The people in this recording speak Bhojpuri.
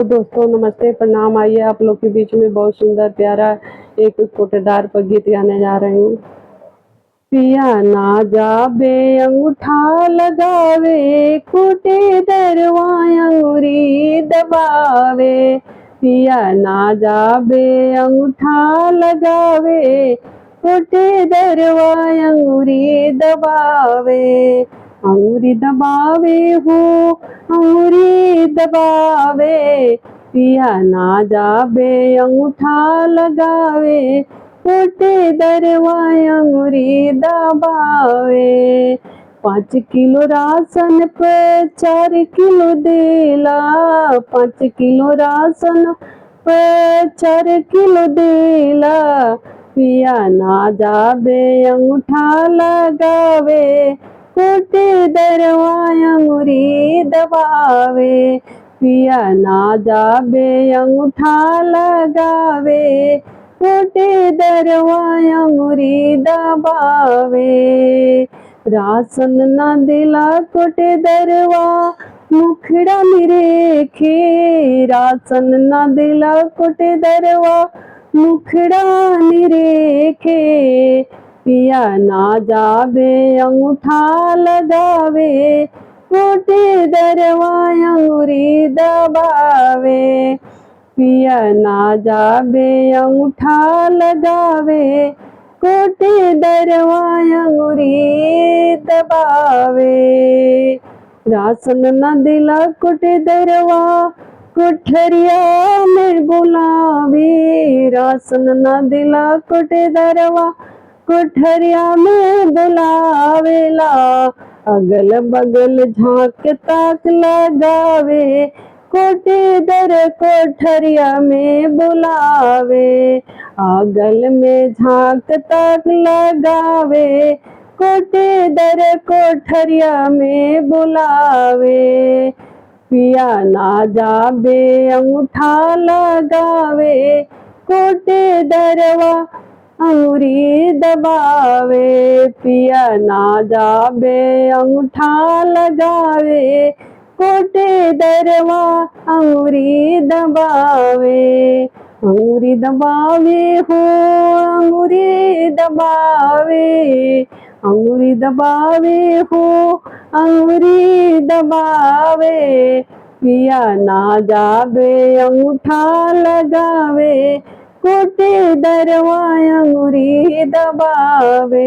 दोस्तों नमस्ते, प्रणाम। आइए आप लोग के बीच में बहुत सुंदर प्यारा एक कोटेदार पर गीत गाने जा रही हूँ। पिया ना जाबे अंगूठा लगावे, कोटे दरवा अंगूरी दबावे। पिया ना जाबे अंगूठा लगावे, कोटे दरवा अंगूरी दबावे। अंगूरी दबावे हो, अंगूरी दबावे। पिया ना जाबे अंगूठा लगावे, कोटे दरवा अंगूरी दबावे। 5 किलो राशन पे 4 किलो देला, 5 किलो राशन पे 4 किलो देला। पिया ना जाबे अंगूठा लगावे, कोटे दरवा अंगूरी दबावे। पिया ना जाबे अंगूठा लगावे, कोटे दरवा अंगूरी दबावे। राशन न दिला कोटे दरवा मुखड़ा निरेखे, राशन न दिला कोटे दरवा मुखड़ा निरेखे। पिया ना जाबे अंगूठा लगावे, कोटे दरवा अंगूरी दबावे। पिया ना जाबे अंगूठा लगावे, कोटे दरवा अंगूरी दबावे। राशन न दिला कोटे दरवा कोठरिया में बुलावे, राशन न दिला कोटे दरवा कोठरिया में बुलावेला। अगल बगल झांक ताक लगावे, कोटे दर कोठरिया में बुलावे। आगल में झांक ताक लगावे, कोटे दर कोठरिया में बुलावे। पिया ना जाबे अंगूठा लगावे, कोटे दरवा अंगूरी दबावे। पिया ना जाबे अंगूठा लगावे, कोटे दरवा अंगूरी दबावे। अंगूरी दबावे हो, अंगूरी दबावे। अंगूरी दबावे हो, अंगूरी दबावे। पिया ना जाबे अंगूठा लगावे, कोटे दरवा अंगूरी दबावे।